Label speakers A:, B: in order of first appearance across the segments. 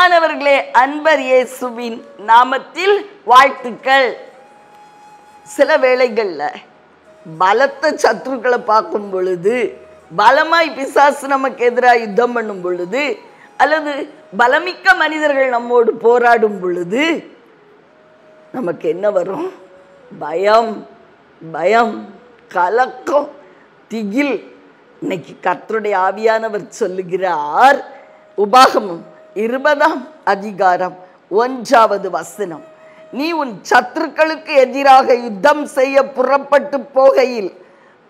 A: பிரியமானவர்களே, அன்பர் இயேசுவின் நாமத்தில் வாழ்த்துக்கள். சில வேளைகள்ல பலத்த சத்துருக்களை பார்க்கும் பொழுது, பலமாய் பிசாசு நமக்கு எதிராக யுத்தம் பண்ணும் பொழுது, அல்லது பலமிக்க மனிதர்கள் நம்மோடு போராடும் பொழுது நமக்கு என்ன வரும்? பயம், பயம், கலக்கம், திகில். இன்னைக்கு கர்த்தருடைய ஆவியானவர் சொல்லுகிறார், உபாகமம் 20ஆம் அதிகாரம் 1வது வசனம், நீ உன் சத்துருக்களுக்கு எதிராக யுத்தம் செய்ய புறப்பட்டு போகையில்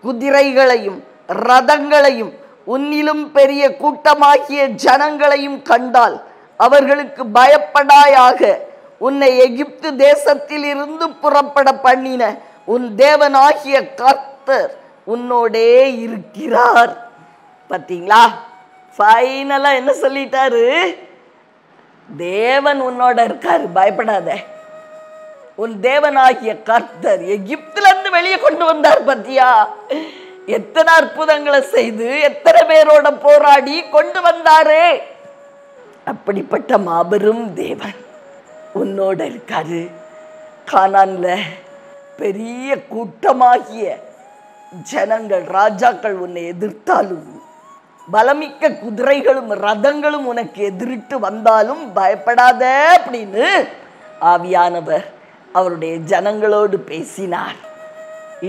A: குதிரைகளையும் ரதங்களையும் உன்னிலும் பெரிய கூட்டமாகிய ஜனங்களையும் கண்டால் அவர்களுக்கு பயப்படாயாக. உன்னை எகிப்து தேசத்தில் இருந்து புறப்பட பண்ணின உன் தேவனாகிய கர்த்தர் உன்னோடே இருக்கிறார். பார்த்தீங்களா? ஃபைனலா என்ன சொல்லிட்டாரு? தேவன் உன்னோட இருக்காரு, பயப்படாத. உன் தேவனாகிய கர்த்தர் எகிப்துல இருந்து வெளியே கொண்டு வந்தார். பத்தியா, எத்தனை அற்புதங்களை செய்து எத்தனை பேரோட போராடி கொண்டு வந்தாரு. அப்படிப்பட்ட மாபெரும் தேவன் உன்னோட இருக்காரு. கானான்ல பெரிய கூட்டமாகிய ஜனங்கள், ராஜாக்கள் உன்னை எதிர்த்தாலும், பலமிக்க குதிரைகளும் ரதங்களும் உனக்கு எதிரிட்டு வந்தாலும் பயப்படாத அப்படின்னு ஆவியானவர் அவருடைய ஜனங்களோடு பேசினார்.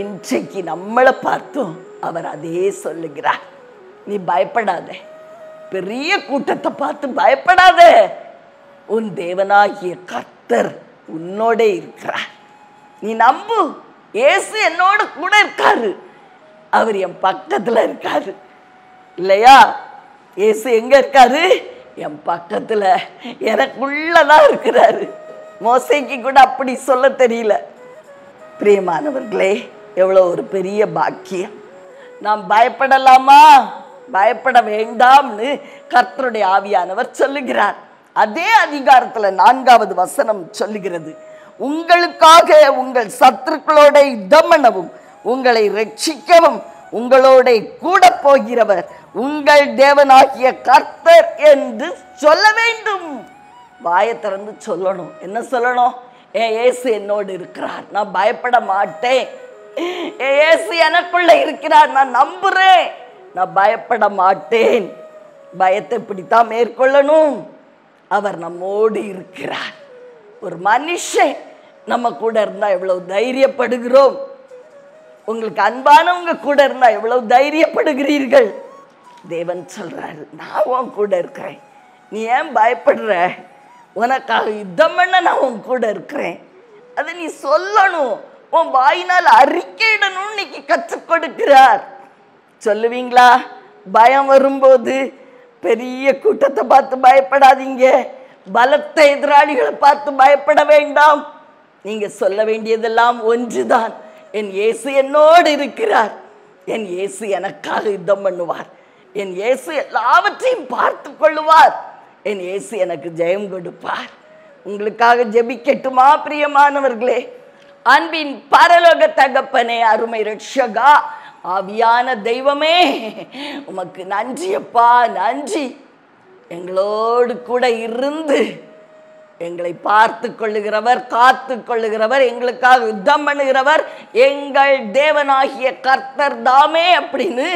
A: இன்றைக்கு நம்மளை பார்த்தும் அவர் அதே சொல்லுகிறார். நீ பயப்படாத, பெரிய கூட்டத்தை பார்த்து பயப்படாத, உன் தேவனாகிய கர்த்தர் உன்னோட இருக்கிறார். நீ நம்பு, இயேசு என்னோட கூட இருக்காரு, அவர் என் பக்கத்துல இருக்காரு. இல்லையா? இயேசு எங்க இருக்காரு? என் பக்கத்துல, எனக்குள்ளதான் இருக்கிறாரு. மோசேக்கு கூட அப்படி சொல்ல தெரியல. பிரியமானவர்களே, எவ்வளவு ஒரு பெரிய பாக்கியம். நாம் பயப்படலாமா? பயப்பட வேண்டாம்னு கர்த்தருடைய ஆவியானவர் சொல்லுகிறார். அதே அதிகாரத்துல 4வது வசனம் சொல்லுகிறது, உங்களுக்காக உங்கள் சத்துருக்களோட யுத்தம் பண்ணவும் உங்களை ரட்சிக்கவும் உங்களோட கூட போகிறவர் உங்கள் தேவனாகிய கர்த்தர் என்று சொல்ல வேண்டும். வாயை திறந்து சொல்லணும். என்ன சொல்லணும்? இயேசு என்னோடு இருக்கிறார், நான் பயப்பட மாட்டேன். இயேசு எனக்குள்ள இருக்கிறார், நான் நம்புறேன், நான் பயப்பட மாட்டேன். பயத்தை பிடித்தான் மேற்கொள்ளணும். அவர் நம்மோடு இருக்கிறார். ஒரு மனுஷன் நம்ம கூட இருந்தா எவ்வளவு தைரியப்படுகிறோம். உங்களுக்கு அன்பானவங்க கூட இருந்தா எவ்வளவு தைரியப்படுகிறீர்கள். தேவன் சொல்றாரு, நான் உன் கூட இருக்கிறேன், நீ ஏன் பயப்படுற? உனக்காக யுத்தம் பண்ண நான் உன் கூட இருக்கிறேன். அதை நீ சொல்லணும், உன் வாயினால் அறிக்கையிடணும். இன்னைக்கு கற்றுக் கொடுக்கிறார். சொல்லுவீங்களா? பயம் வரும்போது பெரிய கூட்டத்தை பார்த்து பயப்படாதீங்க, பலத்த எதிராளிகளை பார்த்து பயப்பட வேண்டாம். நீங்க சொல்ல வேண்டியதெல்லாம் ஒன்றுதான், என் இயேசு என்னோடு இருக்கிறார், என் இயேசு எனக்காக யுத்தம் பண்ணுவார், என் இயேசு எல்லாவற்றையும் பார்த்து கொள்ளுவார், என் இயேசு எனக்கு ஜெயம் கொடுப்பார். உங்களுக்காக ஜெபிக்கட்டுமா? பிரியமானவர்களே, அன்பின் பரலோக தகப்பனே, அருமை ரட்சகா, ஆவியான தெய்வமே, உமக்கு நன்றி அப்பா, நன்றி. எங்களோடு கூட இருந்து எங்களை பார்த்து கொள்ளுகிறவர், காத்து கொள்ளுகிறவர், எங்களுக்காக யுத்தம் பண்ணுகிறவர் எங்கள் தேவனாகிய கர்த்தர் தாமே அப்படின்னு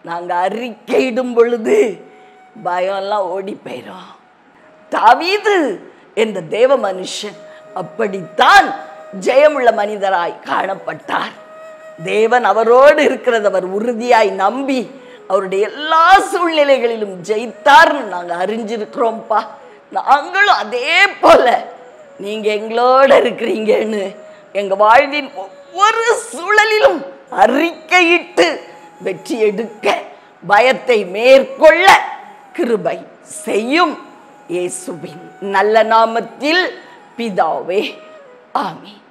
A: நாங்க அறிக்கையிடும் பொழுது பயம்லாம் ஓடி போயிடும். தாவீது என்ற தேவ மனுஷன் அப்படித்தான் ஜெயமுள்ள மனிதராய் காணப்பட்டார். தேவன் அவரோடு இருக்கிறது அவர் உறுதியாய் நம்பி அவருடைய எல்லா சூழ்நிலைகளிலும் ஜெயித்தார்னு நாங்க அறிஞ்சிருக்கிறோம்ப்பா. நாங்களும் அதே போல நீங்க எங்களோட இருக்கிறீங்கன்னு எங்க வாழ்வின் ஒவ்வொரு சூழலிலும் அறிக்கையிட்டு வெற்றி எடுக்க, பயத்தை மேற்கொள்ள கிருபை செய்யும். இயேசுவின் நல்ல நாமத்தில் பிதாவே, ஆமென்.